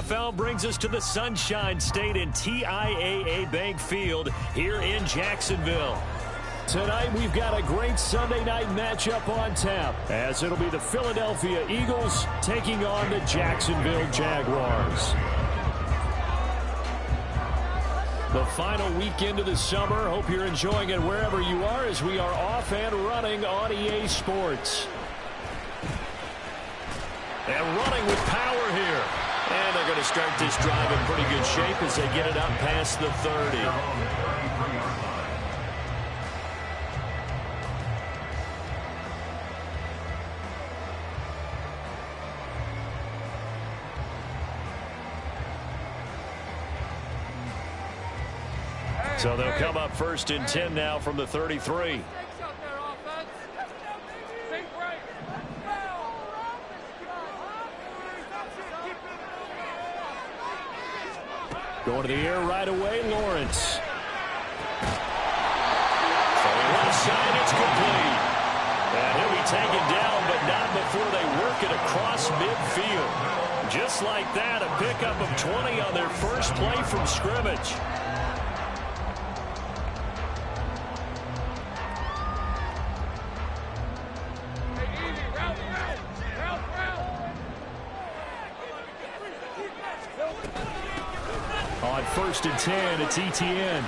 NFL brings us to the Sunshine State in TIAA Bank Field here in Jacksonville. Tonight we've got a great Sunday night matchup on tap, as it'll be the Philadelphia Eagles taking on the Jacksonville Jaguars. The final weekend of the summer. Hope you're enjoying it wherever you are, as we are off and running on EA Sports. And running with power here. And they're going to start this drive in pretty good shape as they get it up past the 30. So they'll come up 1st and 10 now from the 33. Going to the air right away, Lawrence. From left side, it's complete. And he'll be taken down, but not before they work it across midfield. Just like that, a pickup of 20 on their first play from scrimmage. On 1st and 10, it's ETN.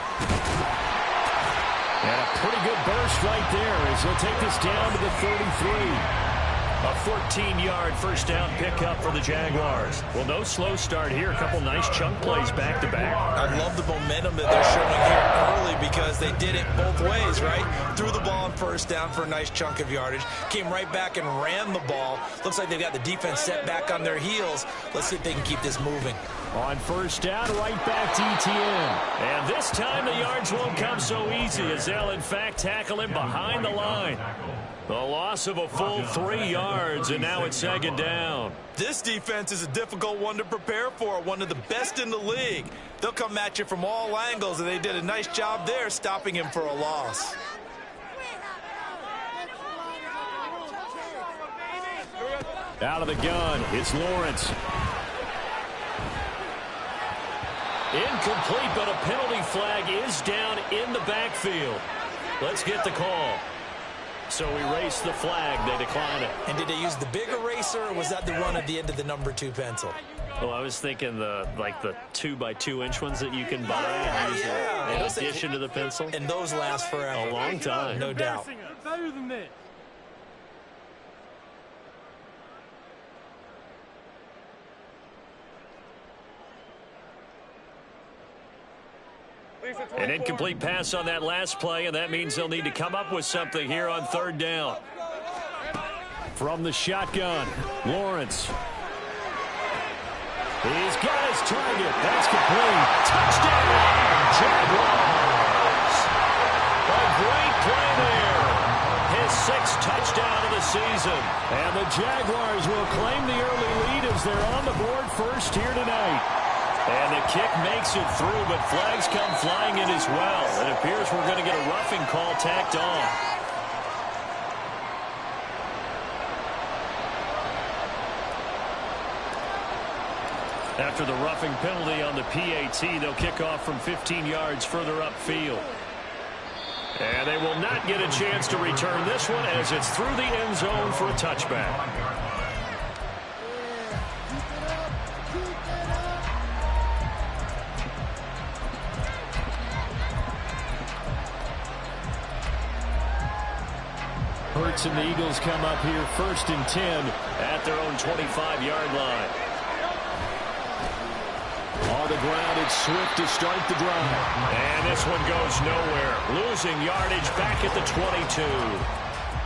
And a pretty good burst right there as he'll take this down to the 33. A 14-yard first down pickup for the Jaguars. Well, no slow start here. A couple nice chunk plays back-to-back. I love the momentum that they're showing here early because they did it both ways, right? Threw the ball on first down for a nice chunk of yardage. Came right back and ran the ball. Looks like they've got the defense set back on their heels. Let's see if they can keep this moving. On first down, right back to ETN. And this time the yards won't come so easy as they'll, in fact, tackle him behind the line. The loss of a full 3 yards, and now it's 2nd down. This defense is a difficult one to prepare for, one of the best in the league. They'll come at you from all angles, and they did a nice job there stopping him for a loss. Out of the gun, it's Lawrence. Incomplete, but a penalty flag is down in the backfield. Let's get the call. So erase the flag. They decline it. And did they use the big eraser, or was that the run at the end of the number 2 pencil? Well, I was thinking the 2x2-inch ones that you can buy and use in addition to the pencil. And those last forever. A long time. No doubt. Better than this. An incomplete pass on that last play, and that means they'll need to come up with something here on 3rd down. From the shotgun, Lawrence. He's got his target. That's complete. Touchdown, Jaguars. A great play there. His 6th touchdown of the season. And the Jaguars will claim the early lead as they're on the board first here tonight. And the kick makes it through, but flags come flying in as well. It appears we're going to get a roughing call tacked on. After the roughing penalty on the PAT, they'll kick off from 15 yards further upfield. And they will not get a chance to return this one as it's through the end zone for a touchback. Hurts and the Eagles come up here 1st and 10 at their own 25-yard line. On the ground, it's Swift to start the drive. And this one goes nowhere. Losing yardage back at the 22.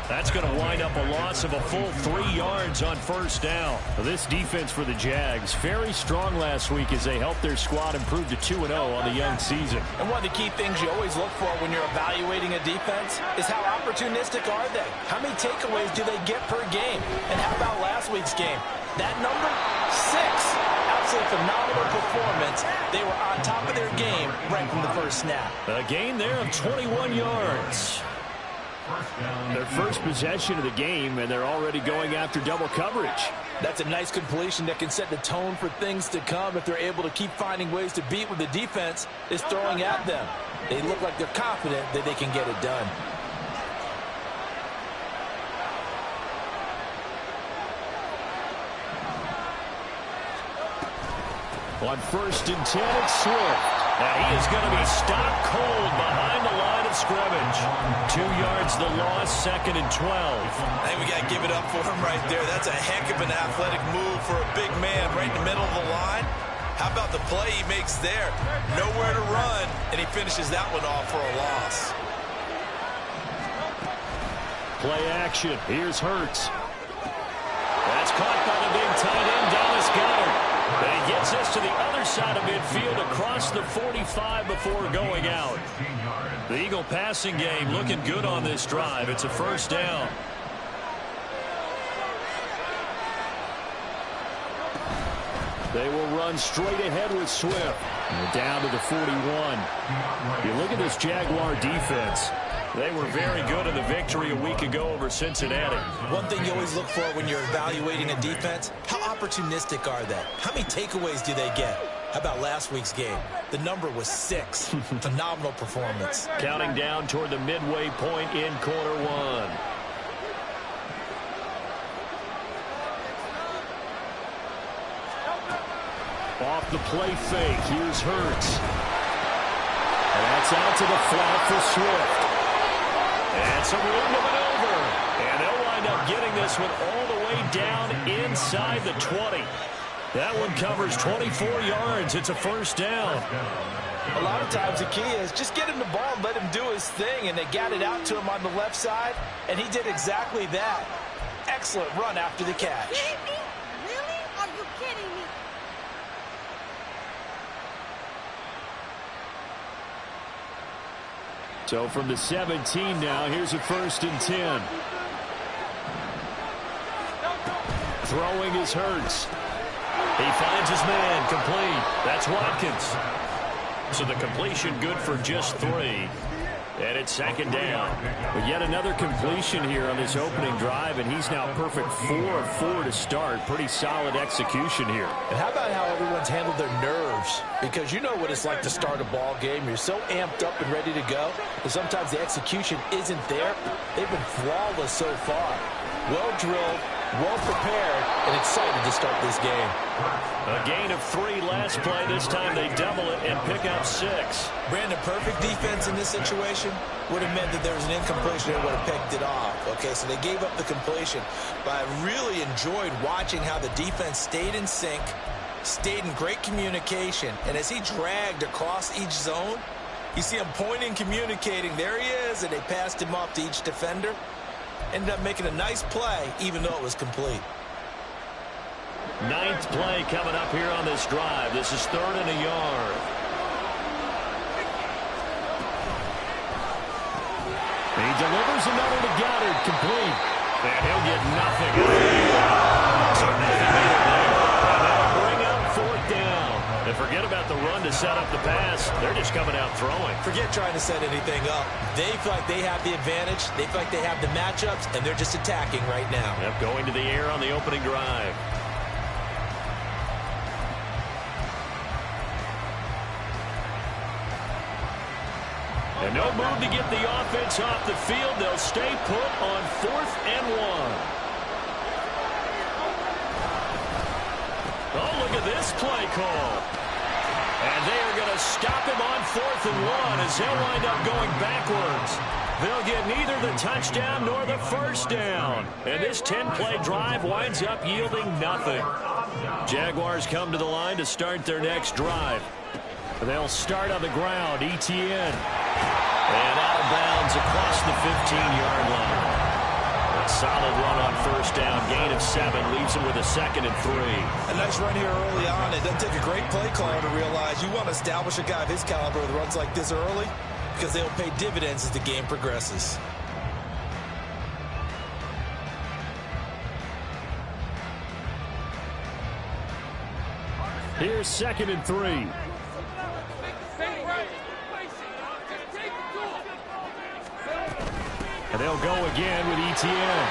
That's going to wind up a loss of a full 3 yards on first down. This defense for the Jags, very strong last week as they helped their squad improve to 2-0 on the young season. And one of the key things you always look for when you're evaluating a defense is how opportunistic are they? How many takeaways do they get per game? And how about last week's game? That number, 6. Absolutely phenomenal performance. They were on top of their game right from the first snap. A gain there of 21 yards. Their first possession of the game, and they're already going after double coverage. That's a nice completion that can set the tone for things to come if they're able to keep finding ways to beat what the defense is throwing at them. They look like they're confident that they can get it done. On 1st and 10, it's Swift. Now he is going to be stopped cold behind the line of scrimmage. 2 yards the loss, 2nd and 12. I think we got to give it up for him right there. That's a heck of an athletic move for a big man right in the middle of the line. How about the play he makes there? Nowhere to run, and he finishes that one off for a loss. Play action. Here's Hurts. That's caught by the big tight end, Dallas Goedert. And he gets this to the other side of midfield across the 45 before going out. The Eagle passing game looking good on this drive. It's a 1st down. They will run straight ahead with Swift. And down to the 41. You look at this Jaguar defense. They were very good in the victory a week ago over Cincinnati. One thing you always look for when you're evaluating a defense, how opportunistic are they? How many takeaways do they get? How about last week's game? The number was 6. Phenomenal performance. Counting down toward the midway point in quarter 1. Off the play fake, here's Hurts. And that's out to the flat for Swift. And some room to maneuver. And they'll wind up getting this one all the way down inside the 20. That one covers 24 yards. It's a 1st down. A lot of times the key is just get him the ball and let him do his thing. And they got it out to him on the left side. And he did exactly that. Excellent run after the catch. Really? Are you kidding me? So from the 17 now, here's a 1st and 10. Throwing is Hurts. He finds his man, complete. That's Watkins. So the completion good for just 3. And it's 2nd down. But yet another completion here on this opening drive, and he's now perfect 4 of 4 to start. Pretty solid execution here. And how about how everyone's handled their nerves? Because you know what it's like to start a ball game. You're so amped up and ready to go, but sometimes the execution isn't there. They've been flawless so far. Well drilled, well prepared, and excited to start this game. A gain of 3 last play. This time they double it and pick up 6. Brandon, perfect defense in this situation would have meant that there was an incompletion and would have picked it off. Okay, so they gave up the completion. But I really enjoyed watching how the defense stayed in sync, stayed in great communication, and as he dragged across each zone, you see him pointing, communicating. There he is, and they passed him off to each defender. Ended up making a nice play, even though it was complete. 9th play coming up here on this drive. This is 3rd and a yard. He delivers another to Goddard, complete. And he'll get nothing. So nothing made it there. And that'll bring up 4th down. And forget about the run to set up the pass. They're just coming out throwing. Forget trying to set anything up. They feel like they have the advantage. They feel like they have the matchups, and they're just attacking right now. Yep, going to the air on the opening drive. And no move to get the offense off the field. They'll stay put on 4th and 1. Oh, look at this play call. And they are going to stop him on 4th and 1 as he'll wind up going backwards. They'll get neither the touchdown nor the 1st down. And this 10-play drive winds up yielding nothing. Jaguars come to the line to start their next drive. They'll start on the ground. ETN. And out of bounds across the 15-yard line. A solid run on 1st down. Gain of 7 leaves him with a 2nd and 3. A nice run here early on. It doesn't take a great play caller to realize you want to establish a guy of his caliber with runs like this early because they'll pay dividends as the game progresses. Here's 2nd and 3. And they'll go again with ETN.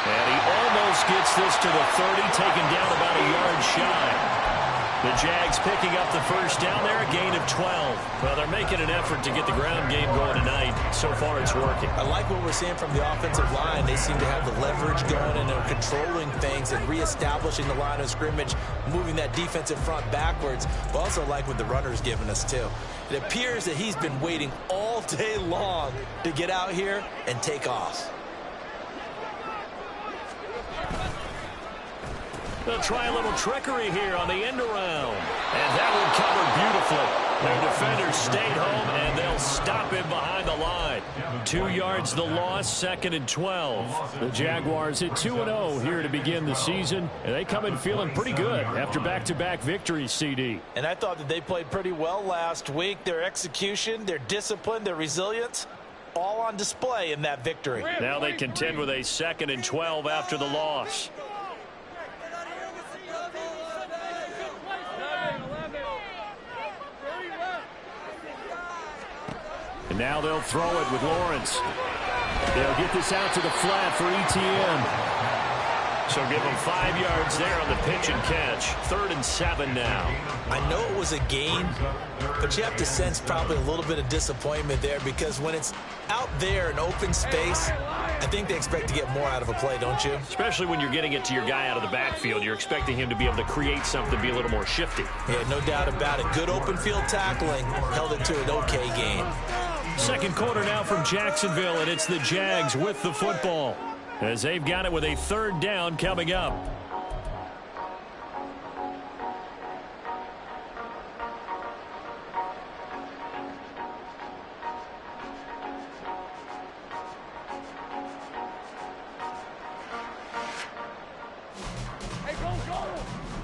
And he almost gets this to the 30, taken down about a yard shy. The Jags picking up the first down there, a gain of 12. Well, they're making an effort to get the ground game going tonight. So far, it's working. I like what we're seeing from the offensive line. They seem to have the leverage going, and they're controlling things and reestablishing the line of scrimmage, moving that defensive front backwards. But also like what the runner's giving us, too. It appears that he's been waiting all day long to get out here and take off. They'll try a little trickery here on the end around. And that one covered beautifully. Their defenders stayed home, and they'll stop him behind the line. 2 yards the loss, 2nd and 12. The Jaguars hit 2-0 here to begin the season, and they come in feeling pretty good after back-to-back victories, CD. And I thought that they played pretty well last week. Their execution, their discipline, their resilience, all on display in that victory. Now they contend with a 2nd and 12 after the loss. And now they'll throw it with Lawrence. They'll get this out to the flat for ETN. So give them 5 yards there on the pitch and catch. 3rd and 7 now. I know it was a gain, but you have to sense probably a little bit of disappointment there, because when it's out there in open space, I think they expect to get more out of a play, don't you? Especially when you're getting it to your guy out of the backfield. You're expecting him to be able to create something, be a little more shifty. Yeah, no doubt about it. Good open field tackling held it to an okay gain. Second quarter now from Jacksonville, and it's the Jags with the football, as they've got it with a 3rd down coming up.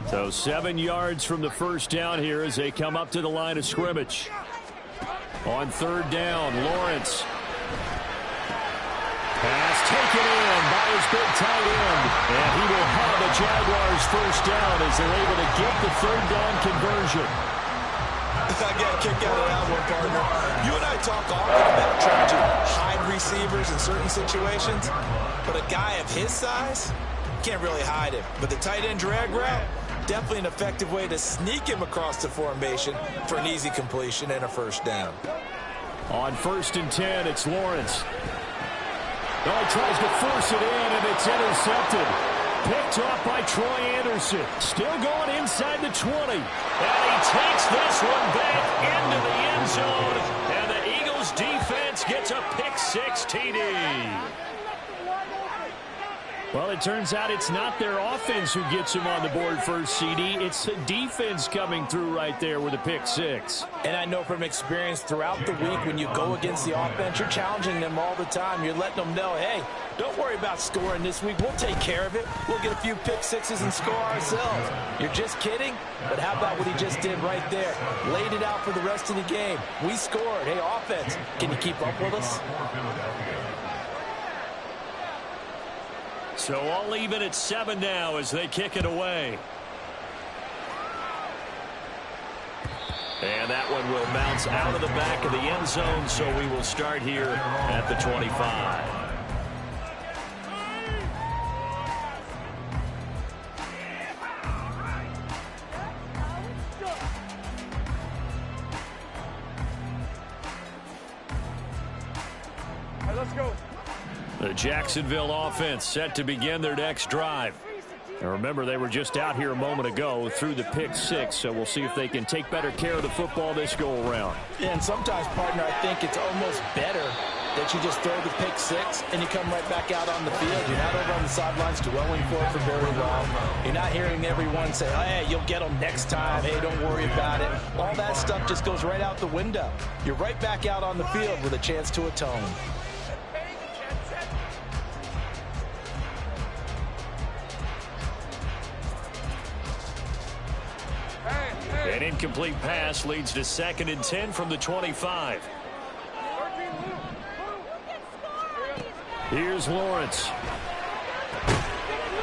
So 7 yards from the first down here as they come up to the line of scrimmage. On 3rd down, Lawrence. Pass taken in by his big tight end. And he will have the Jaguars first down as they're able to get the 3rd down conversion. I got a kick out of that one, partner. You and I talk often about trying to hide receivers in certain situations, but a guy of his size can't really hide him. But the tight end drag route, definitely an effective way to sneak him across the formation for an easy completion and a first down. On 1st and 10, it's Lawrence. Oh, he tries to force it in, and it's intercepted. Picked off by Troy Anderson. Still going inside the 20. And he takes this one back into the end zone. And the Eagles defense gets a pick-6 TD. Well, it turns out it's not their offense who gets them on the board first, CD. It's the defense coming through right there with a pick-6. And I know from experience throughout the week, when you go against the offense, you're challenging them all the time. You're letting them know, hey, don't worry about scoring this week. We'll take care of it. We'll get a few pick-6s and score ourselves. You're just kidding? But how about what he just did right there? Laid it out for the rest of the game. We scored. Hey, offense, can you keep up with us? So all even at 7 now as they kick it away. And that one will bounce out of the back of the end zone, so we will start here at the 25. Let's go. The Jacksonville offense set to begin their next drive. And remember, they were just out here a moment ago through the pick-6, so we'll see if they can take better care of the football this go-around. Yeah, and sometimes, partner, I think it's almost better that you just throw the pick-6 and you come right back out on the field. You're not over on the sidelines dwelling for it for very long. You're not hearing everyone say, hey, you'll get them next time. Hey, don't worry about it. All that stuff just goes right out the window. You're right back out on the field with a chance to atone. An incomplete pass leads to 2nd and 10 from the 25. Here's Lawrence.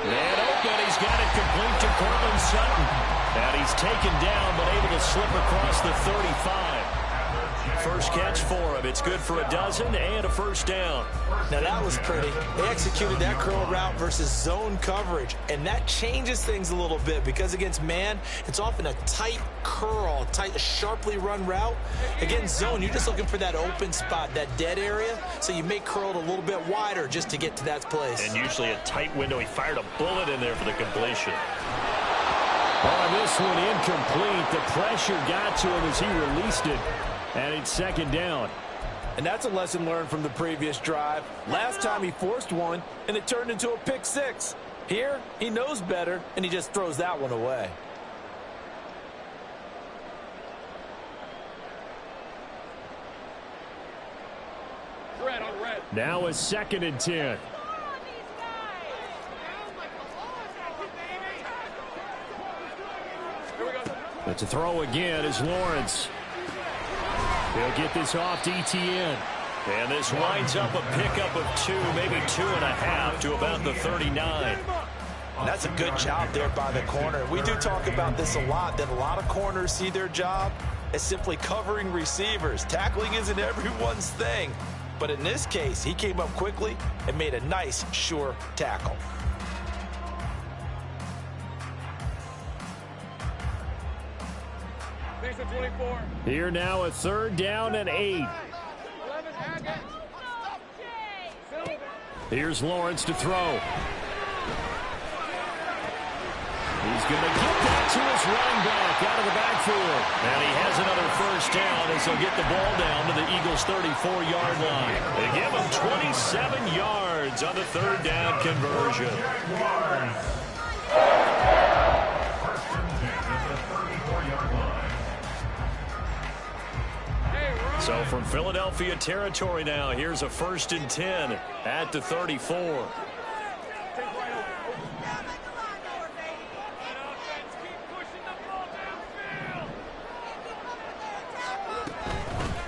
And open, he's got it complete to Courtland Sutton. And he's taken down, but able to slip across the 35. first catch for him. It's good for a dozen and a first down. Now that was pretty. They executed that curl route versus zone coverage, and that changes things a little bit because against man, it's often a tight curl, tight, sharply run route. Against zone, you're just looking for that open spot, that dead area, so you make curl a little bit wider just to get to that place. And usually a tight window. He fired a bullet in there for the completion. On this one, incomplete. The pressure got to him as he released it, and it's second down. And that's a lesson learned from the previous drive. Last time he forced one, and it turned into a pick six. Here, he knows better, and he just throws that one away. Now a 2nd and 10. But to throw again is Lawrence. He'll get this off to ETN. And this winds up a pickup of 2, maybe 2.5 to about the 39. That's a good job there by the corner. We do talk about this a lot, that a lot of corners see their job as simply covering receivers. Tackling isn't everyone's thing. But in this case, he came up quickly and made a nice, sure tackle. Here now a 3rd down and 8. Here's Lawrence to throw. He's going to get that to his running back out of the backfield. And he has another first down as he'll get the ball down to the Eagles' 34-yard line. They give him 27 yards on the 3rd down conversion. So from Philadelphia territory now, here's a 1st and 10 at the 34.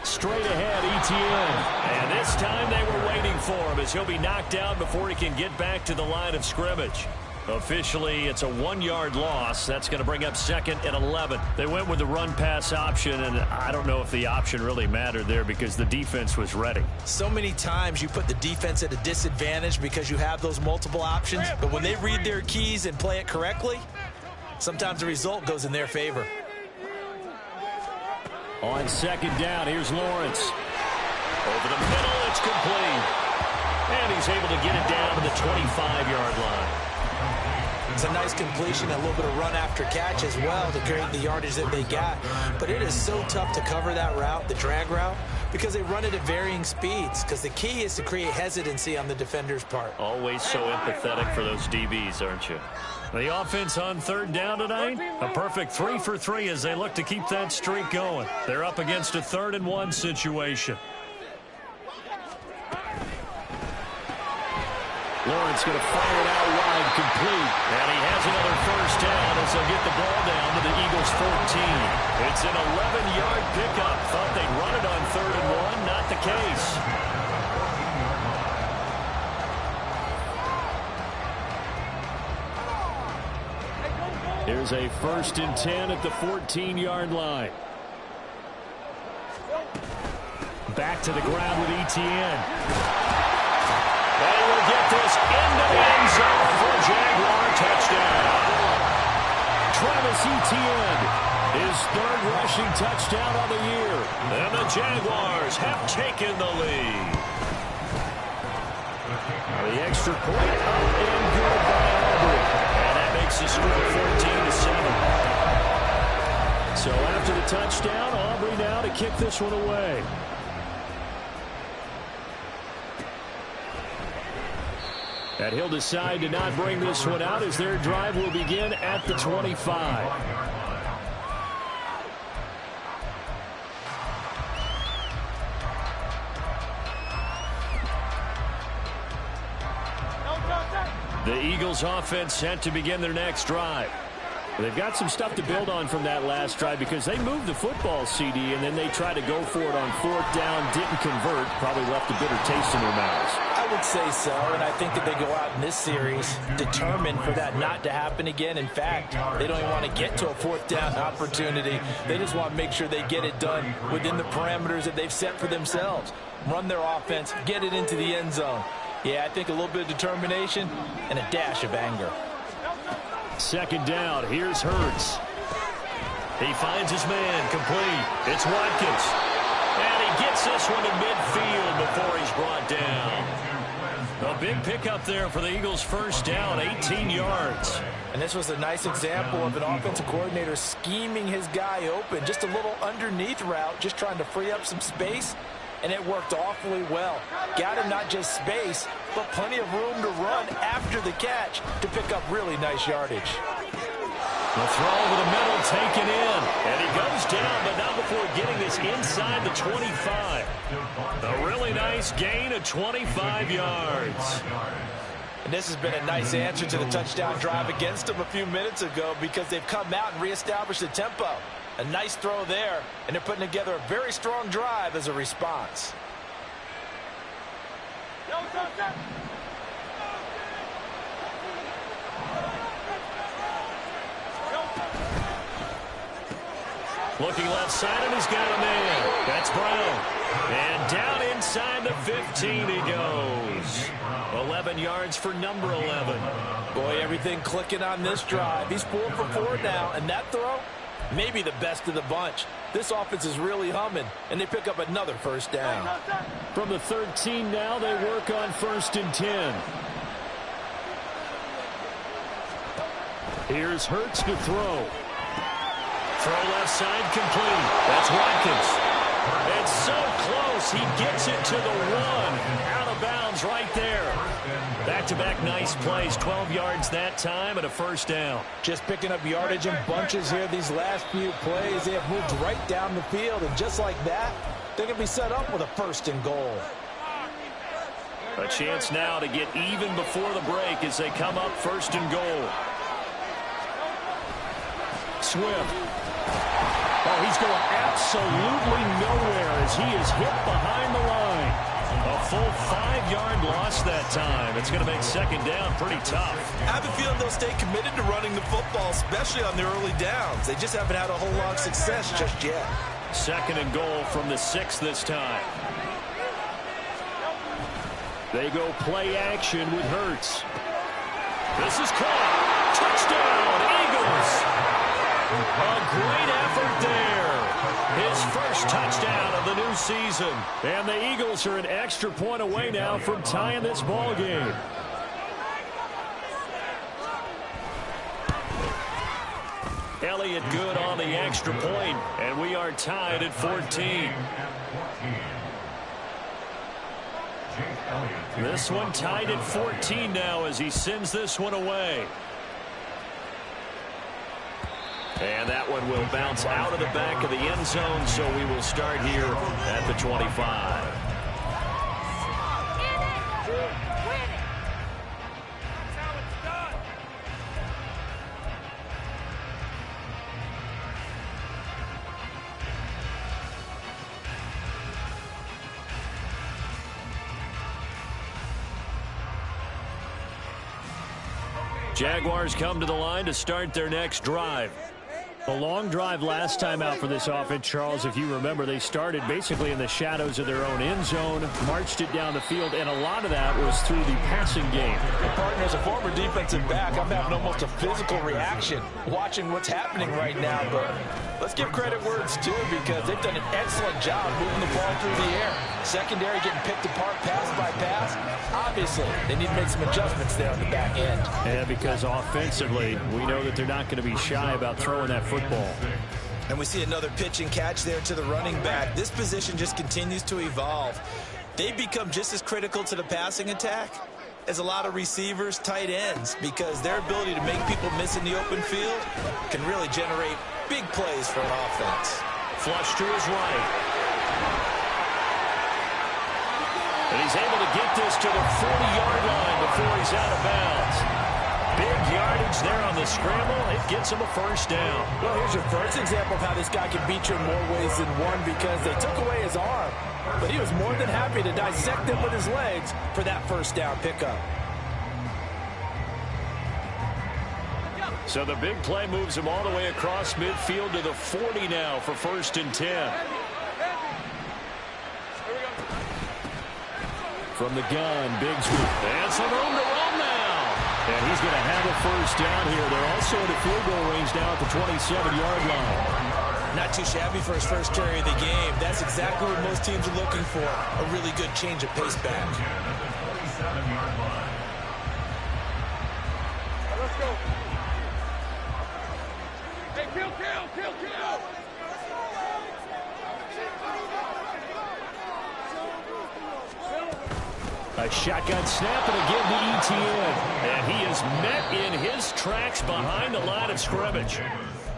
Straight ahead, ETN. And this time they were waiting for him as he'll be knocked down before he can get back to the line of scrimmage. Officially, it's a 1-yard loss. That's going to bring up 2nd and 11. They went with the run-pass option, and I don't know if the option really mattered there because the defense was ready. So many times you put the defense at a disadvantage because you have those multiple options, but when they read their keys and play it correctly, sometimes the result goes in their favor. On 2nd down, here's Lawrence. Over the middle, it's complete. And he's able to get it down to the 25-yard line. It's a nice completion, a little bit of run after catch as well to create the yardage that they got. But it is so tough to cover that route, the drag route, because they run it at varying speeds. Because the key is to create hesitancy on the defender's part. Always so empathetic for those DBs, aren't you? The offense on 3rd down tonight, a perfect 3 for 3 as they look to keep that streak going. They're up against a 3rd and 1 situation. Lawrence going to fire it out wide, complete. And he has another first down as they'll get the ball down to the Eagles' 14. It's an 11-yard pickup. Thought they'd run it on 3rd and 1. Not the case. Here's a 1st and 10 at the 14-yard line. Back to the ground with ETN. They will get this into the end zone for a Jaguar touchdown. Travis Etienne, his 3rd rushing touchdown on the year. And the Jaguars have taken the lead. The extra point up and good by Aubrey. And that makes the score 14-7. So after the touchdown, Aubrey now to kick this one away. And he'll decide to not bring this one out as their drive will begin at the 25. The Eagles offense set to begin their next drive. They've got some stuff to build on from that last drive because they moved the football, CD, and then they tried to go for it on 4th down, didn't convert, probably left a bitter taste in their mouths. I I would say so, and I think that they go out in this series determined for that not to happen again. In fact, they don't even want to get to a fourth down opportunity. They just want to make sure they get it done within the parameters that they've set for themselves. Run their offense, get it into the end zone. Yeah, I think a little bit of determination and a dash of anger. Second down, here's Hurts. He finds his man, complete. It's Watkins. And he gets this one to midfield before he's brought down. A big pickup there for the Eagles' first down, 18 yards. And this was a nice example of an offensive coordinator scheming his guy open. Just a little underneath route, just trying to free up some space. And it worked awfully well. Got him not just space, but plenty of room to run after the catch to pick up really nice yardage. The throw over the middle taken in. And he goes down, but not before getting this inside the 25. A really nice gain of 25 yards. And this has been a nice answer to the touchdown drive against them a few minutes ago because they've come out and reestablished the tempo. A nice throw there, and they're putting together a very strong drive as a response. Looking left side, and he's got a man. That's Brown. And down inside the 15 he goes. 11 yards for number 11. Boy, everything clicking on this drive. He's 4 for 4 now, and that throw, maybe the best of the bunch. This offense is really humming, and they pick up another first down. From the 13 now, they work on 1st and 10. Here's Hurts to throw. Throw left side complete. That's Watkins. It's so close. He gets it to the 1. Out of bounds right there. Back-to-back nice plays. 12 yards that time and a first down. Just picking up yardage in bunches here these last few plays. They have moved right down the field, and just like that, they're going to be set up with a 1st and goal. A chance now to get even before the break as they come up 1st and goal. Swift. Oh, he's going absolutely nowhere as he is hit behind the line. A full 5-yard loss that time. It's going to make second down pretty tough. I have a feeling they'll stay committed to running the football, especially on their early downs. They just haven't had a whole lot of success just yet. 2nd and goal from the 6 this time. They go play action with Hurts. This is caught. Touchdown, Eagles. A great effort there. His first touchdown of the new season. And the Eagles are an extra point away now from tying this ball game. Elliott good on the extra point, and we are tied at 14. This one tied at 14 now as he sends this one away. And that one will bounce out of the back of the end zone, so we will start here at the 25. Jaguars come to the line to start their next drive. A long drive last time out for this offense, Charles. If you remember, they started basically in the shadows of their own end zone, marched it down the field, and a lot of that was through the passing game. Partner, as a former defensive back, I'm having almost a physical reaction watching what's happening right now. But let's give credit where it's due because they've done an excellent job moving the ball through the air. Secondary getting picked apart pass by pass. Obviously, they need to make some adjustments there on the back end. Yeah, because offensively, we know that they're not going to be shy about throwing that football. And we see another pitch and catch there to the running back. This position just continues to evolve. They've become just as critical to the passing attack as a lot of receivers, tight ends, because their ability to make people miss in the open field can really generate big plays for an offense. Flush to his right. And he's able to get this to the 40-yard line before he's out of bounds. Big yardage there on the scramble. It gets him a first down. Well, here's your first example of how this guy can beat you in more ways than one because they took away his arm. but he was more than happy to dissect them with his legs for that first down pickup. So the big play moves him all the way across midfield to the 40 now for 1st and 10. From the gun, Bigsby. And some room to run now. And he's going to have a first down here. They're also in the field goal range now at the 27-yard line. Not too shabby for his first carry of the game. That's exactly what most teams are looking for. A really good change of pace back. Let's go. Hey, kill. A shotgun snap and again to Etienne. And he is met in his tracks behind the line of scrimmage.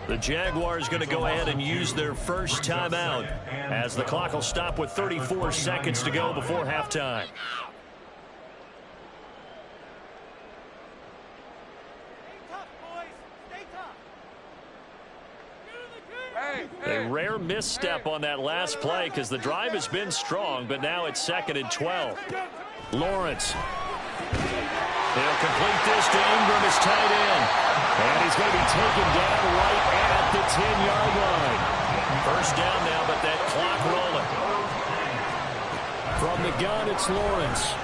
The Jaguars going to go ahead and use their first timeout as the clock will stop with 34 seconds to go before halftime. A rare misstep on that last play because the drive has been strong, but now it's 2nd and 12. Lawrence. They'll complete this to Ingram, his tight end. And he's going to be taken down right at the 10-yard line. First down now, but that clock rolling. From the gun, it's Lawrence.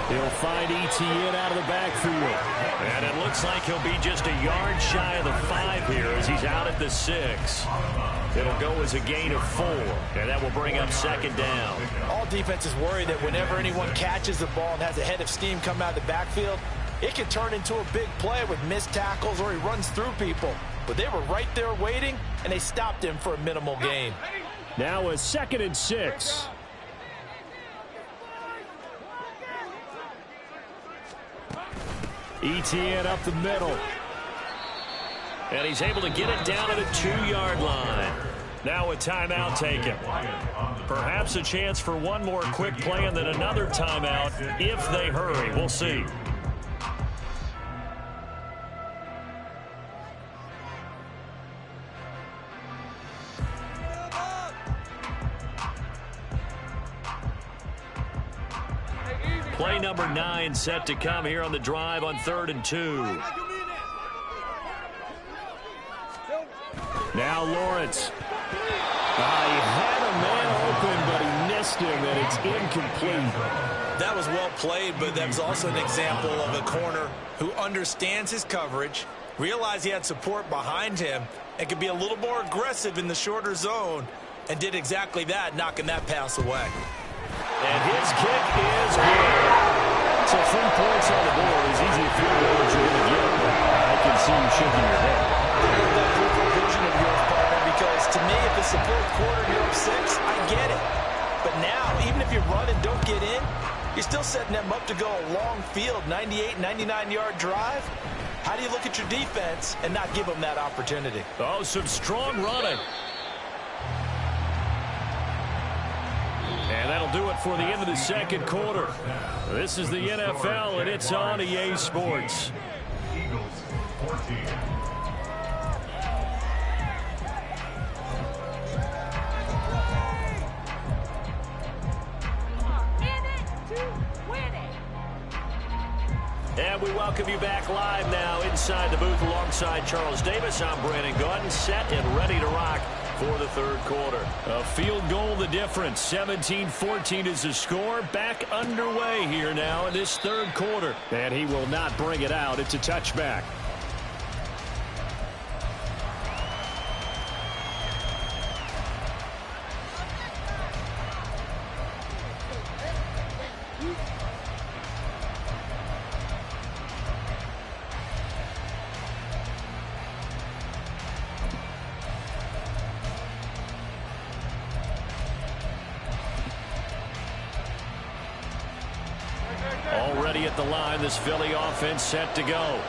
He'll find Etienne out of the backfield. And it looks like he'll be just a yard shy of the 5 here as he's out at the 6. It'll go as a gain of 4, and that will bring up 2nd down. All defenses worry that whenever anyone catches the ball and has a head of steam come out of the backfield, it can turn into a big play with missed tackles or he runs through people. But they were right there waiting, and they stopped him for a minimal gain. Now a 2nd and 6. Etienne up the middle. And he's able to get it down at a 2-yard line. Now a timeout taken. Perhaps a chance for one more quick play and then another timeout if they hurry. We'll see. Play number 9 set to come here on the drive on 3rd and 2. Now Lawrence. He had a man open, but he missed him, and it's incomplete. That was well played, but that was also an example of a corner who understands his coverage, realized he had support behind him, and could be a little more aggressive in the shorter zone, and did exactly that, knocking that pass away. And his kick is good. So 3 points on the board is easy to field goal that you're going to get. I can see you shaking your head. That peripheral vision of yours, partner, because to me, if it's the 4th quarter and you're up 6, I get it. But now, even if you run and don't get in, you're still setting them up to go a long field, 98, 99-yard drive. How do you look at your defense and not give them that opportunity? Oh, some strong running. And that'll do it for the end of the 2nd quarter. This is the NFL, and it's on EA Sports. Eagles 14. And we welcome you back live now inside the booth alongside Charles Davis. I'm Brandon Gordon, set and ready to rock for the 3rd quarter. A field goal the difference. 17-14 is the score. Back underway here now in this 3rd quarter. And he will not bring it out. It's a touchback. Already at the line, this Philly offense set to go.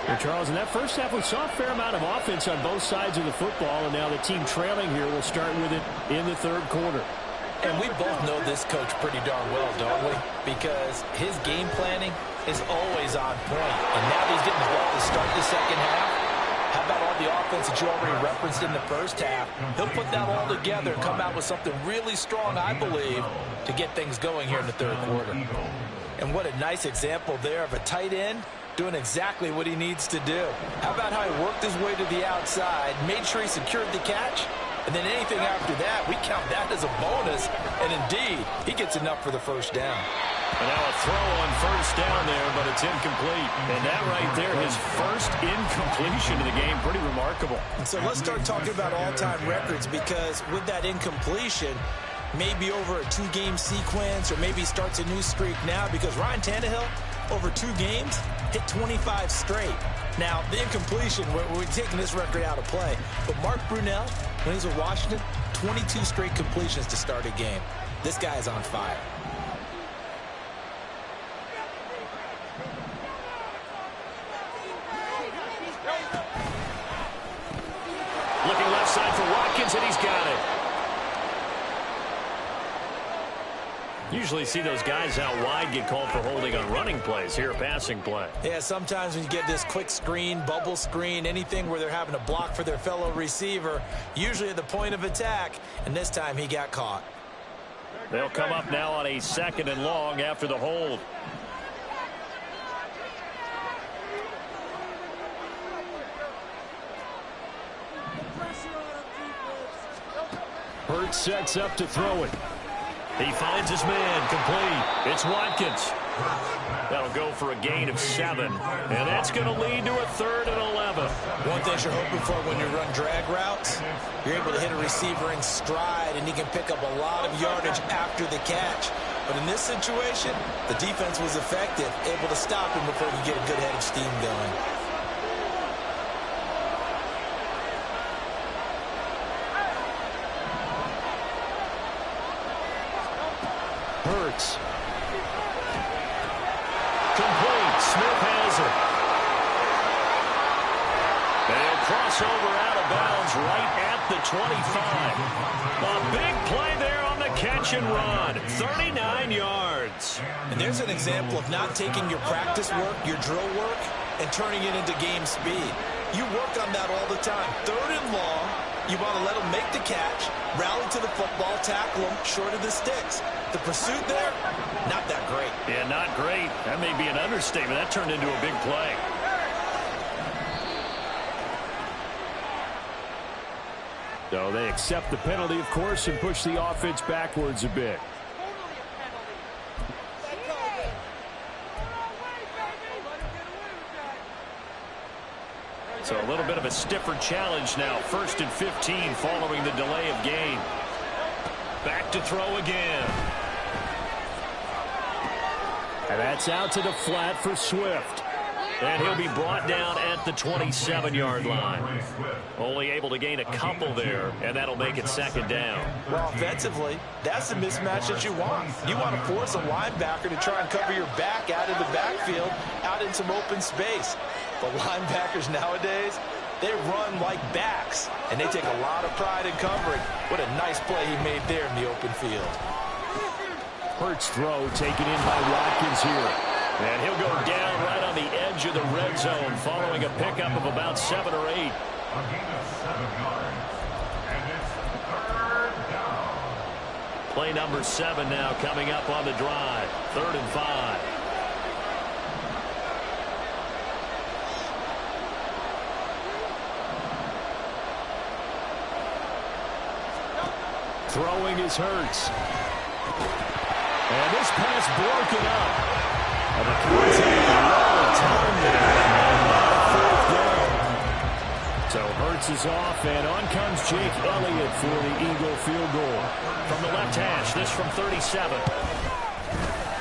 Well, Charles, in that first half, we saw a fair amount of offense on both sides of the football, and now the team trailing here will start with it in the 3rd quarter. And we both know this coach pretty darn well, don't we? Because his game planning is always on point. And now he's getting the ball to start the 2nd half. How about all the offense that you already referenced in the first half. He'll put that all together and come out with something really strong, I believe, to get things going here in the third quarter. And what a nice example there of a tight end doing exactly what he needs to do. How about how he worked his way to the outside, made sure he secured the catch, and then anything after that, we count that as a bonus. And indeed, he gets enough for the first down. And now a throw on first down there, but it's incomplete. And that right there, his first incompletion of the game, pretty remarkable. And so let's start talking about all-time records, because with that incompletion, maybe over a 2-game sequence, or maybe starts a new streak now, because Ryan Tannehill, over 2 games, hit 25 straight. Now, the incompletion, we're taking this record out of play. But Mark Brunell, when he's with Washington, 22 straight completions to start a game. This guy is on fire. Looking left side for Watkins, and he's got it. Usually see those guys out wide get called for holding on running plays. Here, a passing play. Yeah, sometimes when you get this quick screen, bubble screen, anything where they're having to block for their fellow receiver, usually at the point of attack, and this time he got caught. They'll come up now on a 2nd and long after the hold. Hurts sets up to throw it. He finds his man, complete. It's Watkins. That'll go for a gain of 7. And that's going to lead to a 3rd and 11. One thing you're hoping for when you run drag routes, you're able to hit a receiver in stride, and he can pick up a lot of yardage after the catch. But in this situation, the defense was effective, able to stop him before he could get a good head of steam going. Hurts. Complete. Smith has it. They'll cross over out of bounds right at the 25. A big play there on the catch and run. 39 yards. And there's an example of not taking your practice work, your drill work, and turning it into game speed. You work on that all the time. 3rd and long, you want to let them make the catch, rally to the football, tackle them short of the sticks. The pursuit there, not that great. Yeah, not great. That may be an understatement. That turned into a big play. So they accept the penalty, of course, and push the offense backwards a bit. So a little bit of a stiffer challenge now. 1st and 15 following the delay of game. Back to throw again. And that's out to the flat for Swift. And he'll be brought down at the 27-yard line. Only able to gain a couple there, and that'll make it 2nd down. Well, offensively, that's the mismatch that you want. You want to force a linebacker to try and cover your back out of the backfield, out in some open space. But linebackers nowadays, they run like backs, and they take a lot of pride in covering. What a nice play he made there in the open field. Hurts throw taken in by Watkins here. And he'll go down right on the edge of the red zone following a pickup of about 7 or 8. A gain of 7 yards. And it's 3rd down. Play number 7 now coming up on the drive. 3rd and 5. Throwing is Hurts. And this pass broken up. And the Cowboys have a long time there. So Hurts is off, and on comes Jake Elliott for the Eagle field goal. From the left hash, this from 37.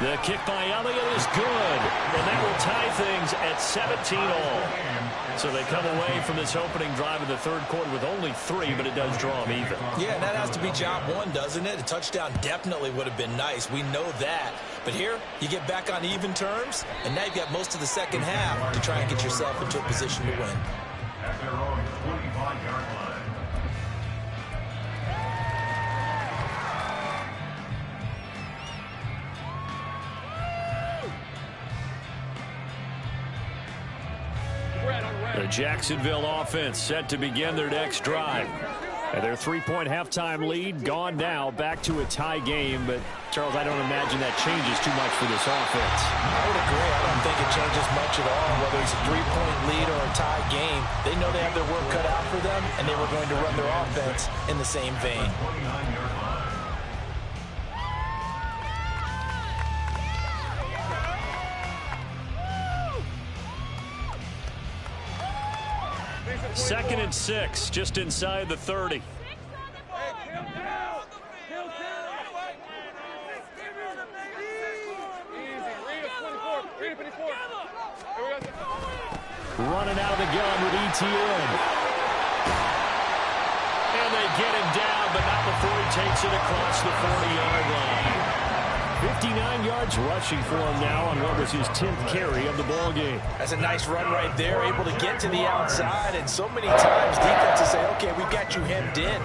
The kick by Elliott is good, and that will tie things at 17 all. So they come away from this opening drive in the 3rd quarter with only 3, but it does draw them even. Yeah, and that has to be job 1, doesn't it? A touchdown definitely would have been nice. We know that. But here, you get back on even terms, and now you've got most of the 2nd half to try and get yourself into a position to win. At their own 25-yard line. The Jacksonville offense set to begin their next drive. And their three-point halftime lead gone now, back to a tie game. But, Charles, I don't imagine that changes too much for this offense. I would agree. I don't think it changes much at all, whether it's a three-point lead or a tie game. They know they have their work cut out for them, and they were going to run their offense in the same vein. Second and 6, just inside the 30. Running out of the gun with ETN. And they get him down, but not before he takes it across the 40-yard line. 59 yards rushing for him now on what was his 10th carry of the ball game. That's a nice run right there, able to get to the outside. And so many times defenses say, okay, we've got you hemmed in.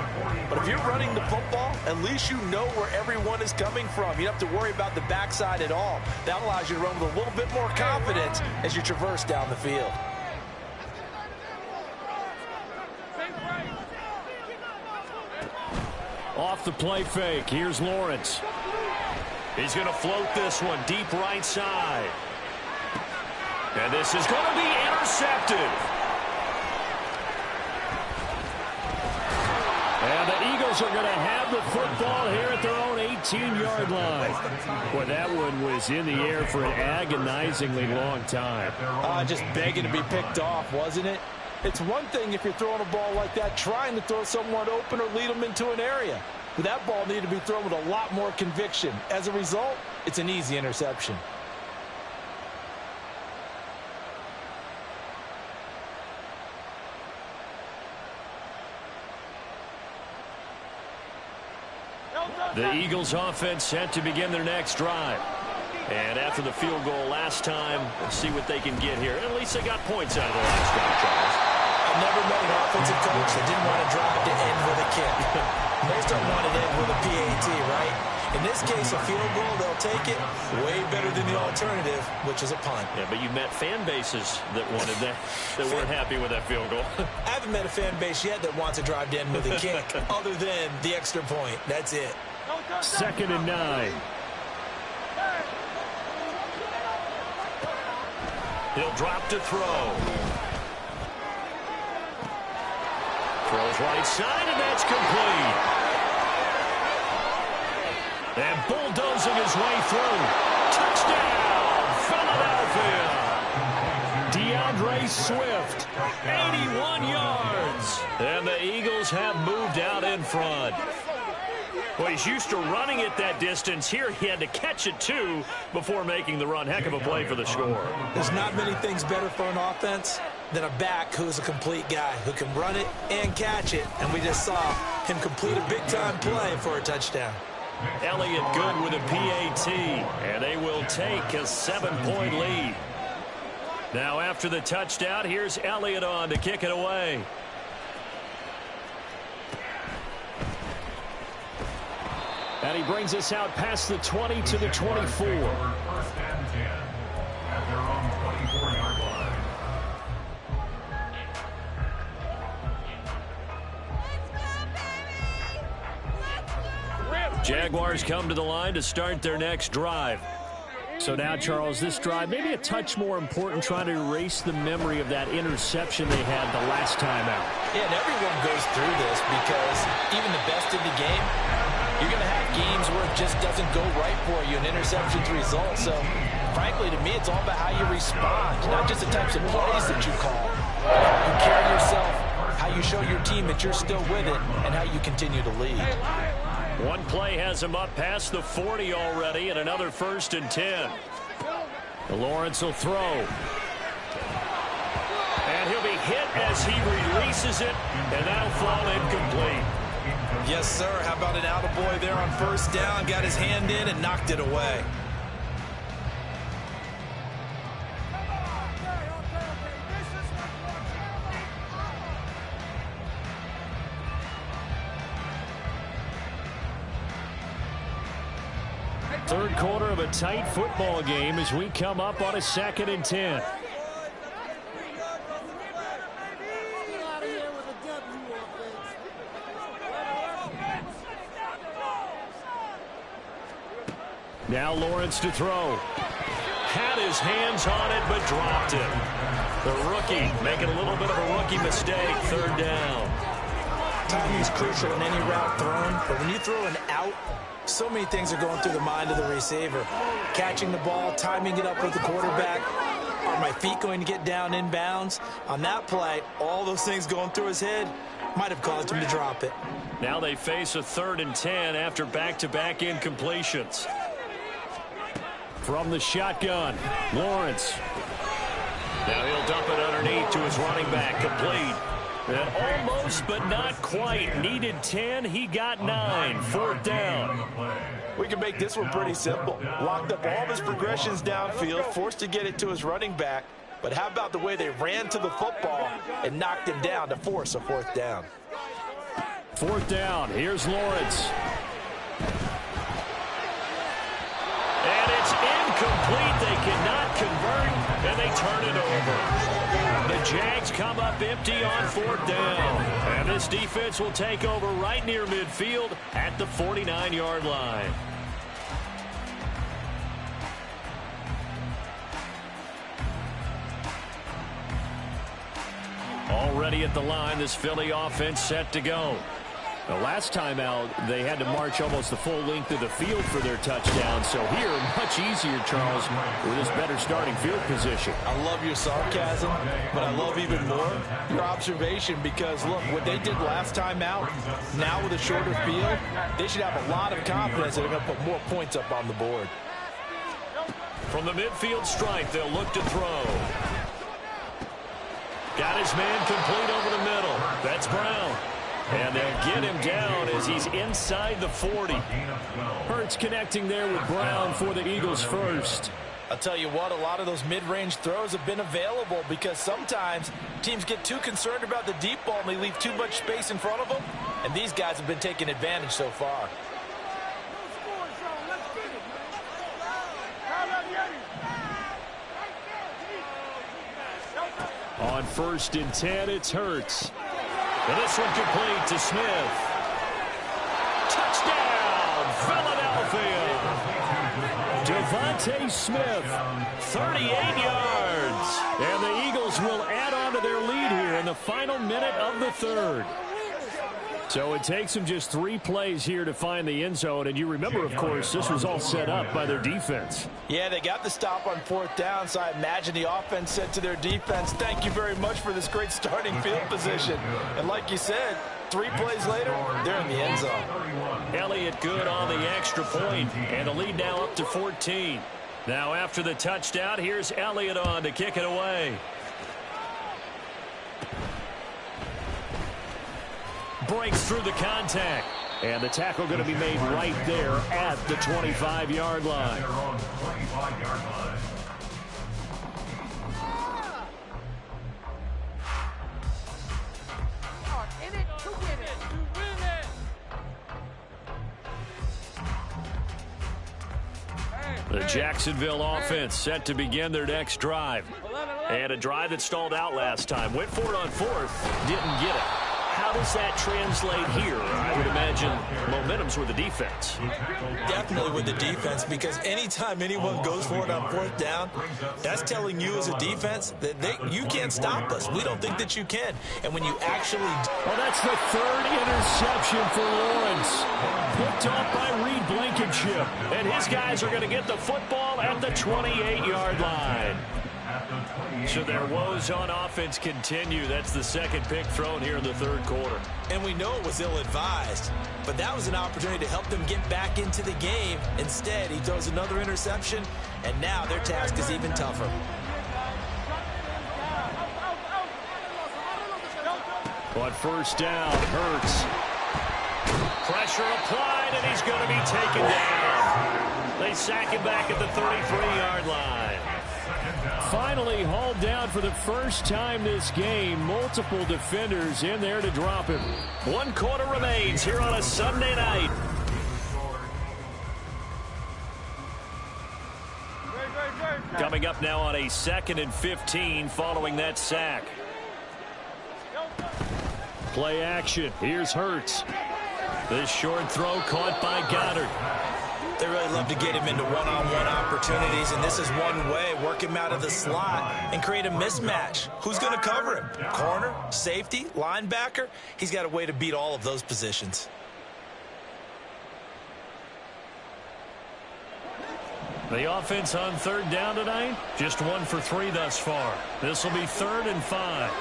But if you're running the football, at least you know where everyone is coming from. You don't have to worry about the backside at all. That allows you to run with a little bit more confidence as you traverse down the field. Off the play fake, here's Lawrence. He's going to float this one deep right side. And this is going to be intercepted. And the Eagles are going to have the football here at their own 18-yard line. Boy, that one was in the air for an agonizingly long time. Just begging to be picked off, wasn't it? It's one thing if you're throwing a ball like that, trying to throw someone open or lead them into an area. But that ball needed to be thrown with a lot more conviction. As a result, it's an easy interception. The Eagles offense set to begin their next drive. And after the field goal last time, let's see what they can get here. At least they got points out of the last drive, Charles. I've never met an offensive coach that didn't want to drive to end with a kick. Most don't want to end with a PAT, right? In this case, a field goal, they'll take it. Way better than the alternative, which is a punt. Yeah, but you met fan bases that wanted that, that weren't happy with that field goal. I haven't met a fan base yet that wants to drive to end with a kick, other than the extra point. That's it. 2nd and 9. He'll drop to throw. Throws right side, and that's complete. And bulldozing his way through. Touchdown, Philadelphia. DeAndre Swift, 81 yards. And the Eagles have moved out in front. Well, he's used to running it that distance. Here he had to catch it, too, before making the run. Heck of a play for the score. There's not many things better for an offense than a back who's a complete guy who can run it and catch it. And we just saw him complete a big-time play for a touchdown. Elliott good with a PAT, and they will take a 7-point lead. Now after the touchdown, here's Elliott on to kick it away. And he brings us out past the 20 to the 24. 1st and 10 at their own 24-yard line. Jaguars come to the line to start their next drive. So now, Charles, this drive maybe a touch more important, trying to erase the memory of that interception they had the last time out. Yeah, and everyone goes through this because even the best in the game, you're going to have games where it just doesn't go right for you, and interceptions result. So, frankly, to me, it's all about how you respond, not just the types of plays that you call. You carry yourself, how you show your team that you're still with it, and how you continue to lead. One play has him up past the 40 already, and another 1st and 10. Lawrence will throw. And he'll be hit as he releases it, and that'll fall incomplete. Yes, sir. How about an attaboy there on 1st down? Got his hand in and knocked it away. Third quarter of a tight football game as we come up on a 2nd and 10. Now Lawrence to throw. Had his hands on it, but dropped it. The rookie making a little bit of a rookie mistake. Third down. Timing is crucial in any route thrown, but when you throw an out, so many things are going through the mind of the receiver. Catching the ball, timing it up with the quarterback. Are my feet going to get down in bounds? On that play, all those things going through his head might have caused him to drop it. Now they face a 3rd and 10 after back-to-back incompletions. From the shotgun, Lawrence. Now he'll dump it underneath to his running back, complete. And almost, but not quite. Needed 10, he got 9. 4th down. We can make this one pretty simple. Locked up all of his progressions downfield, forced to get it to his running back. But how about the way they ran to the football and knocked him down to force a 4th down? 4th down, here's Lawrence. And it's incomplete. They cannot convert, and they turn it over. The Jags come up empty on 4th down. And this defense will take over right near midfield at the 49-yard line. Already at the line, this Philly offense set to go. The last time out, they had to march almost the full length of the field for their touchdown. So here, much easier, Charles, with this better starting field position. I love your sarcasm, but I love even more your observation because, look, what they did last time out, now with a shorter field, they should have a lot of confidence that they're going to put more points up on the board. From the midfield stripe, they'll look to throw. Got his man complete over the middle. That's Brown. And they'll get him down as he's inside the 40. Hurts connecting there with Brown for the Eagles first. I'll tell you what, a lot of those mid-range throws have been available because sometimes teams get too concerned about the deep ball and they leave too much space in front of them. And these guys have been taking advantage so far. On 1st and 10, it's Hurts. And this one complete to Smith. Touchdown, Philadelphia. Devontae Smith, 38 yards. And the Eagles will add on to their lead here in the final minute of the 3rd. So it takes them just 3 plays here to find the end zone. And you remember, of course, this was all set up by their defense. Yeah, they got the stop on 4th down, so I imagine the offense said to their defense, thank you very much for this great starting field position. And like you said, 3 plays later, they're in the end zone. Elliott good on the extra point, and the lead now up to 14. Now after the touchdown, here's Elliott on to kick it away. Breaks through the contact. And the tackle going to be made right there at the 25-yard line. The Jacksonville offense set to begin their next drive. And a drive that stalled out last time. Went for it on 4th, didn't get it. How does that translate here? I would imagine momentum's with the defense. Definitely with the defense, because anytime anyone goes for it on 4th down, that's telling you as a defense that you can't stop us. We don't think that you can. And when you actually... Well, that's the 3rd interception for Lawrence. Picked off by Reed Blankenship. And his guys are going to get the football at the 28-yard line. So their woes on offense continue. That's the 2nd pick thrown here in the 3rd quarter. And we know it was ill-advised, but that was an opportunity to help them get back into the game. Instead, he throws another interception, and now their task is even tougher. On 1st down, Hurts. Pressure applied, and he's going to be taken down. They sack him back at the 33-yard line. Finally hauled down for the first time this game. Multiple defenders in there to drop him. 1 quarter remains here on a Sunday night. Coming up now on a 2nd and 15 following that sack. Play action. Here's Hurts. This short throw caught by Goddard. They really love to get him into one-on-one opportunities, and this is one way. Work him out of the slot and create a mismatch. Who's going to cover him? Corner, safety, linebacker? He's got a way to beat all of those positions. The offense on third down tonight, just 1 for 3 thus far. This will be 3rd and 5.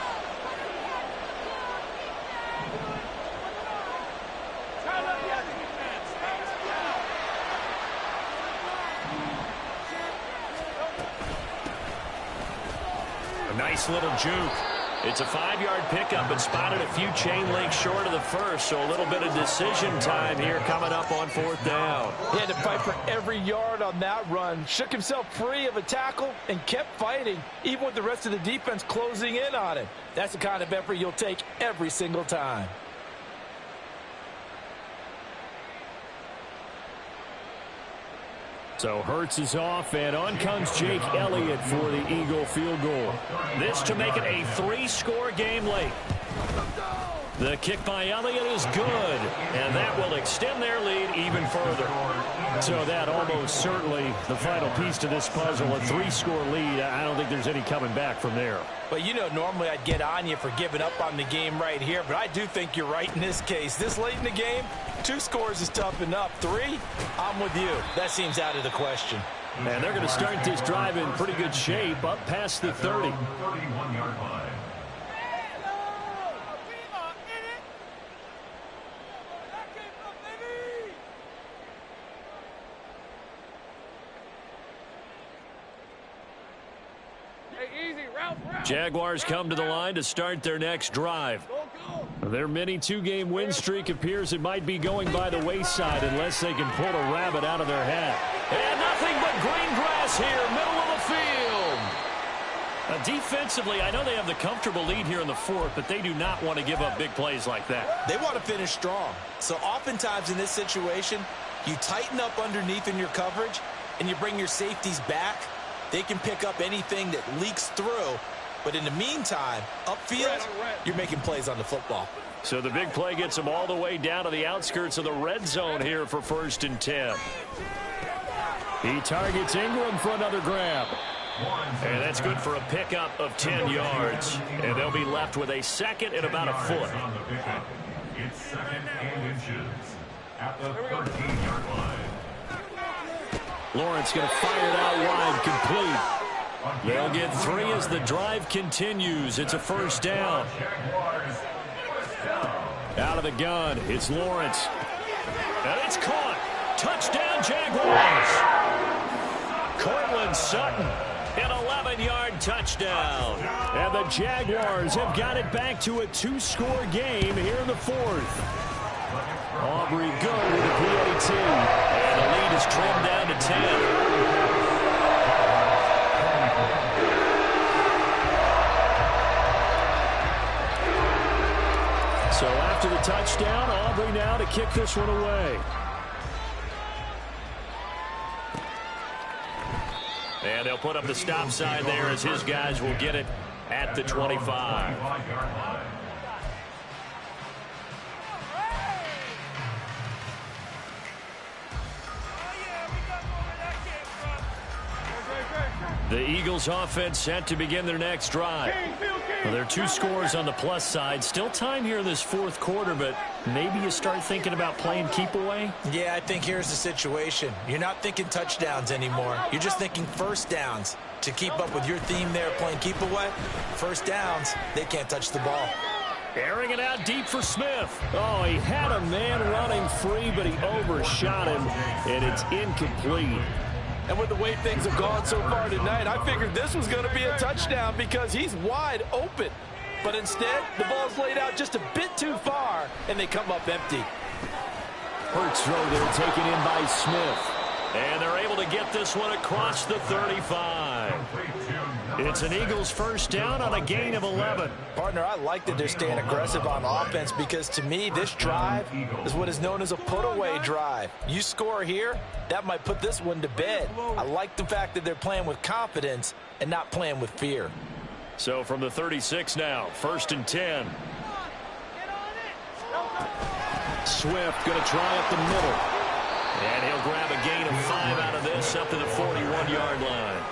A nice little juke. It's a 5-yard pickup and spotted a few chain links short of the first, so a little bit of decision time here coming up on 4th down. He had to fight for every yard on that run, shook himself free of a tackle, and kept fighting, even with the rest of the defense closing in on him. That's the kind of effort you'll take every single time. So Hurts is off, and on comes Jake Elliott for the Eagle field goal. This to make it a 3-score game late. The kick by Elliott is good, and that will extend their lead even further. So that almost certainly the final piece to this puzzle, a 3-score lead. I don't think there's any coming back from there. But you know, normally I'd get on you for giving up on the game right here, but I do think you're right in this case. This late in the game, 2 scores is tough enough. 3, I'm with you. That seems out of the question. And they're going to start this drive in pretty good shape, up past the 30. 31-yard line. Jaguars come to the line to start their next drive. Their mini 2-game win streak appears it might be going by the wayside unless they can pull a rabbit out of their hat. And nothing but green grass here, middle of the field. Defensively, I know they have the comfortable lead here in the 4th, but they do not want to give up big plays like that. They want to finish strong. So oftentimes in this situation, you tighten up underneath in your coverage, and you bring your safeties back. They can pick up anything that leaks through. But in the meantime, upfield, you're making plays on the football. So the big play gets them all the way down to the outskirts of the red zone here for 1st and 10. He targets Ingram for another grab. And that's good for a pickup of 10 yards. And they'll be left with a 2nd and about a foot. It's 2nd and inches at the 13-yard line. Lawrence going to fire it out wide, complete. They'll get 3 as the drive continues. It's a 1st down. Out of the gun, it's Lawrence. And it's caught. Touchdown, Jaguars. Cortland Sutton, an 11-yard touchdown. And the Jaguars have got it back to a 2-score game here in the 4th. Aubrey good with the PAT. And the lead is trimmed down to 10. So after the touchdown, Aubrey now to kick this one away. And they'll put up the stop sign there as his guys will get it at the 25. The Eagles offense set to begin their next drive. Well, there are 2 scores on the plus side. Still time here in this 4th quarter, but maybe you start thinking about playing keep away? Yeah, I think here's the situation. You're not thinking touchdowns anymore. You're just thinking 1st downs. To keep up with your theme there, playing keep away, 1st downs, they can't touch the ball. Airing it out deep for Smith. Oh, he had a man running free, but he overshot him, and it's incomplete. And with the way things have gone so far tonight, I figured this was going to be a touchdown because he's wide open. But instead, the ball's laid out just a bit too far, and they come up empty. Hurts throw there taken in by Smith. And they're able to get this one across the 35. It's an Eagles 1st down on a gain of 11. Partner, I like that they're staying aggressive on offense because to me, this drive is what is known as a put-away drive. You score here, that might put this one to bed. I like the fact that they're playing with confidence and not playing with fear. So from the 36 now, 1st and 10. Swift going to try up the middle. And he'll grab a gain of 5 out of this up to the 41-yard line.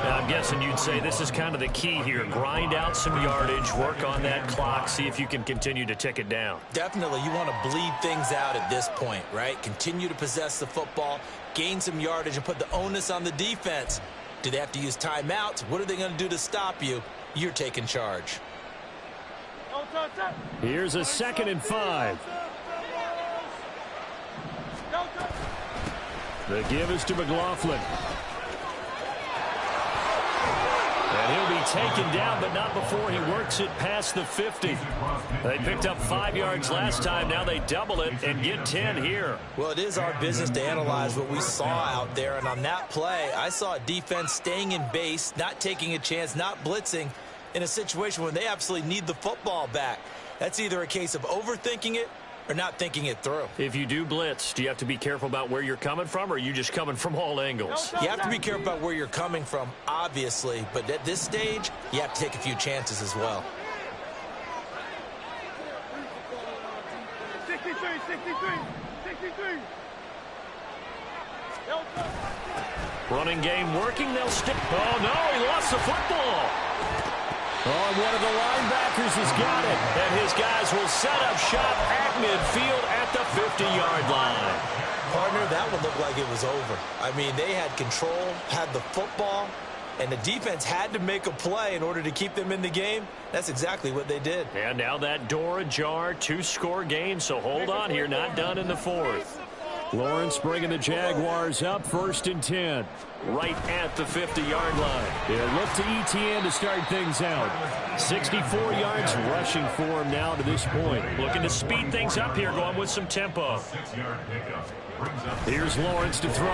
Now, I'm guessing you'd say this is kind of the key here. Grind out some yardage, work on that clock, see if you can continue to tick it down. Definitely, you want to bleed things out at this point, right? Continue to possess the football, gain some yardage, and put the onus on the defense. Do they have to use timeouts? What are they going to do to stop you? You're taking charge. Here's a 2nd and 5. The give is to McLaughlin. And he'll be taken down, but not before he works it past the 50. They picked up 5 yards last time. Now they double it and get 10 here. Well, it is our business to analyze what we saw out there. And on that play, I saw a defense staying in base, not taking a chance, not blitzing in a situation where they absolutely need the football back. That's either a case of overthinking it or not thinking it through. If you do blitz, do you have to be careful about where you're coming from, or are you just coming from all angles? You have to be careful about where you're coming from, obviously, but at this stage, you have to take a few chances as well. 63. Running game working, they'll stick. Oh, no, he lost the football. Oh, one of the linebackers has got it. And his guys will set up shop at midfield at the 50-yard line. Partner, that one looked like it was over. I mean, they had control, had the football, and the defense had to make a play in order to keep them in the game. That's exactly what they did. And now that door ajar, 2-score game, so hold on here, not done in the 4th. Lawrence bringing the Jaguars up, 1st and 10. Right at the 50-yard line. He'll look to ETN to start things out. 64 yards rushing for him now to this point. Looking to speed things up here, going with some tempo. Here's Lawrence to throw.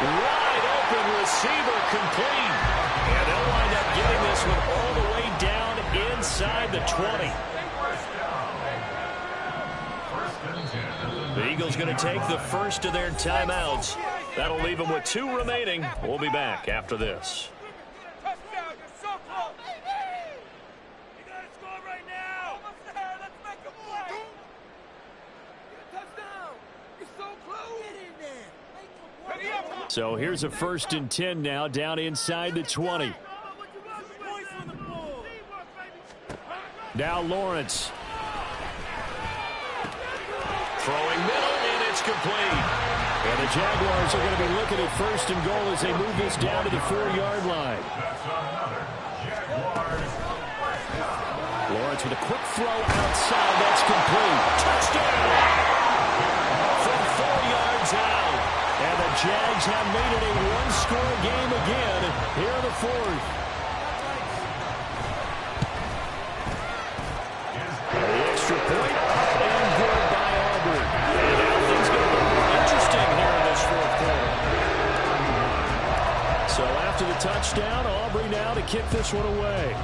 Wide open receiver complete. And they'll wind up getting this one all the way down inside the 20. The Eagles going to take the first of their timeouts. That'll leave them with 2 remaining. We'll be back after this. So here's a 1st and 10 now, down inside the 20. Now Lawrence. Throwing middle, and it's complete. And the Jaguars are going to be looking at 1st and goal as they move this down to the 4-yard line. Lawrence with a quick throw outside. That's complete. Touchdown! From 4 yards out. And the Jags have made it a 1-score game again here in the 4th. And the extra point up and good by Auburn. And now things get a little more interesting here in this 4th quarter. So after the touchdown, Aubrey now to kick this one away.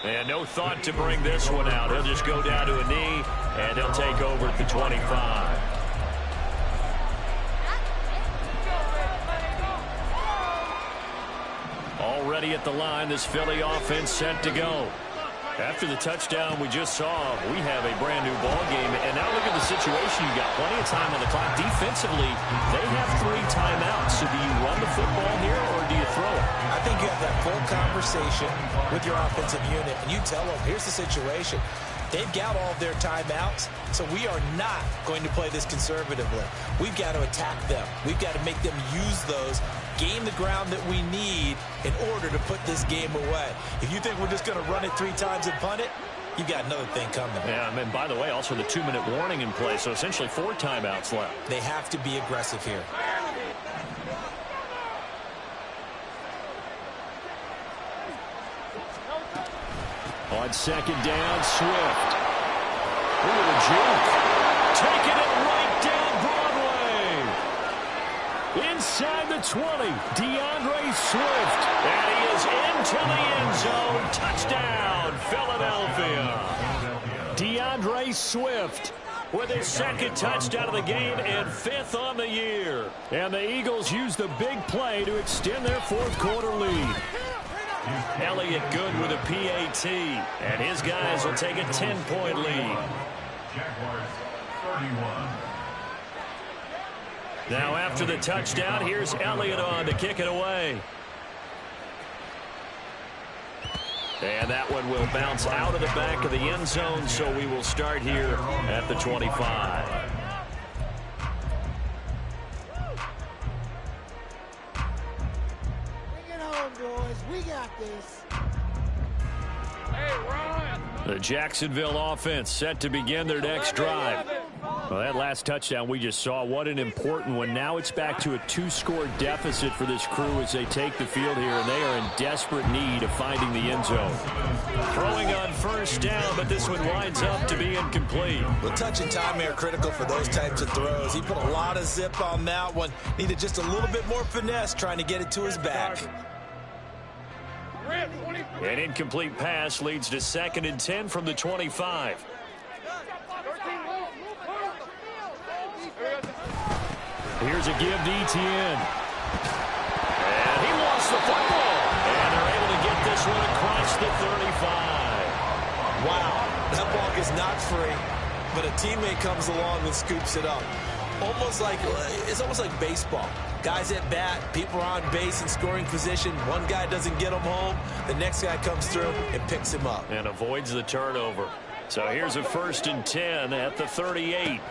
And no thought to bring this one out. He'll just go down to a knee, and he'll take over at the 25. Already at the line, this Philly offense set to go. After the touchdown we just saw, we have a brand new ball game. And now look at the situation. You've got plenty of time on the clock. Defensively, they have 3 timeouts. So do you run the football here or do you throw it? I think you have that full conversation with your offensive unit, and you tell them, here's the situation. They've got all of their timeouts, so we are not going to play this conservatively. We've got to attack them. We've got to make them use those, gain the ground that we need in order to put this game away. If you think we're just going to run it 3 times and punt it, you've got another thing coming. Yeah, and by the way, also the 2-minute warning in play, so essentially 4 timeouts left. They have to be aggressive here. On 2nd down, Swift. Ooh, the juke. Taking it right down Broadway. Inside the 20, DeAndre Swift. And he is into the end zone. Touchdown, Philadelphia. DeAndre Swift with his 2nd touchdown of the game and 5th on the year. And the Eagles use the big play to extend their 4th quarter lead. Elliott good with a PAT. And his guys will take a 10-point lead. Jaguars 31. Now after the touchdown, here's Elliott on to kick it away. And that one will bounce out of the back of the end zone, so we will start here at the 25. Boys, we got this. The Jacksonville offense set to begin their next drive. Well, that last touchdown we just saw, what an important one. Now it's back to a 2-score deficit for this crew as they take the field here, and they are in desperate need of finding the end zone. Throwing on first down, but this one winds up to be incomplete. Well, touch and time are critical for those types of throws. He put a lot of zip on that one. Needed just a little bit more finesse trying to get it to his back. An incomplete pass leads to 2nd and 10 from the 25. Here's a give to Etienne. And he lost the football. And they're able to get this one across the 35. Wow, that ball is not free, but a teammate comes along and scoops it up. It's almost like baseball. Guys at bat, people are on base in scoring position. One guy doesn't get him home. The next guy comes through and picks him up. And avoids the turnover. So here's a 1st and 10 at the 38.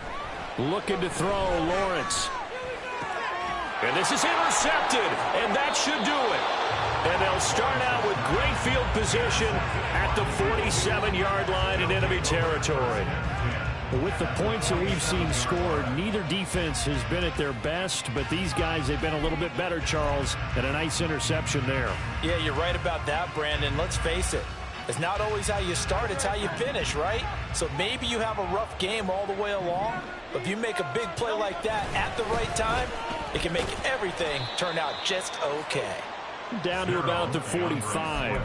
Looking to throw, Lawrence. And this is intercepted, and that should do it. And they'll start out with great field position at the 47-yard line in enemy territory. With the points that we've seen scored, neither defense has been at their best, but these guys, they've been a little bit better, Charles, and a nice interception there. Yeah, you're right about that, Brandon. Let's face it. It's not always how you start, it's how you finish, right? So maybe you have a rough game all the way along, but if you make a big play like that at the right time, it can make everything turn out just okay. Down to about the 45.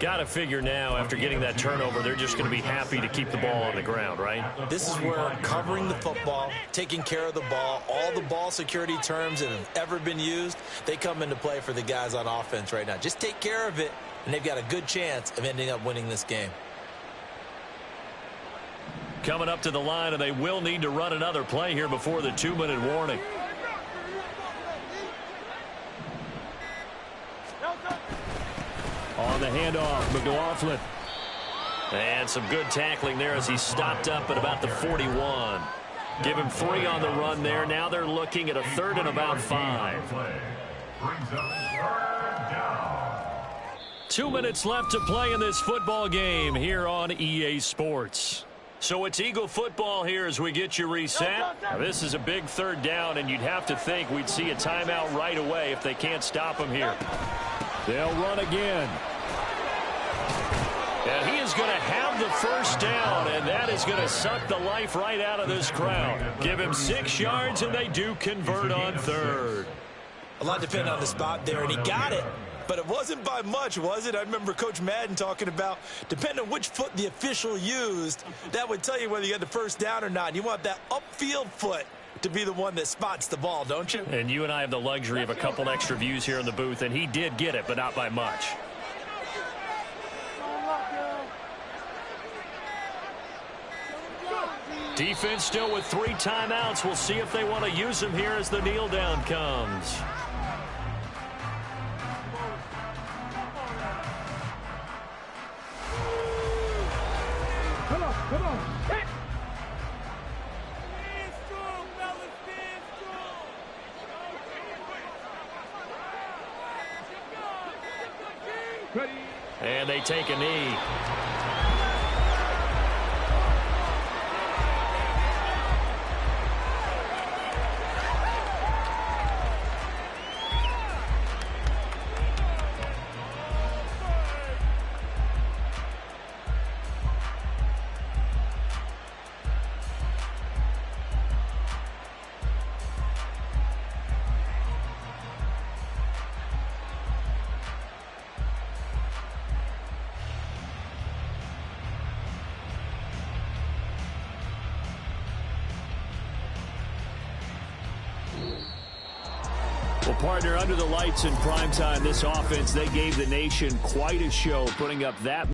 Got to figure now, after getting that turnover, they're just going to be happy to keep the ball on the ground, right? This is where covering the football, taking care of the ball, all the ball security terms that have ever been used, they come into play for the guys on offense right now. Just take care of it, and they've got a good chance of ending up winning this game. Coming up to the line, and they will need to run another play here before the 2-minute warning. On the handoff, McLaughlin. And some good tackling there as he stopped up at about the 41. Give him 3 on the run there. Now they're looking at a 3rd and about 5. 2 minutes left to play in this football game here on EA Sports. So it's Eagle football here as we get you reset. Now, this is a big 3rd down, and you'd have to think we'd see a timeout right away if they can't stop him here. They'll run again. And he is going to have the first down, and that is going to suck the life right out of this crowd. Give him 6 yards, and they do convert on 3rd. A lot depended on the spot there, and he got it. But it wasn't by much, was it? I remember Coach Madden talking about, depending on which foot the official used, that would tell you whether you had the first down or not. You want that upfield foot to be the one that spots the ball, don't you? And you and I have the luxury of a couple extra views here in the booth, and he did get it, but not by much. Defense still with 3 timeouts. We'll see if they want to use them here as the kneel down comes. Come on. Hit. And they take a knee. Well, partner, under the lights in primetime, this offense, they gave the nation quite a show, putting up that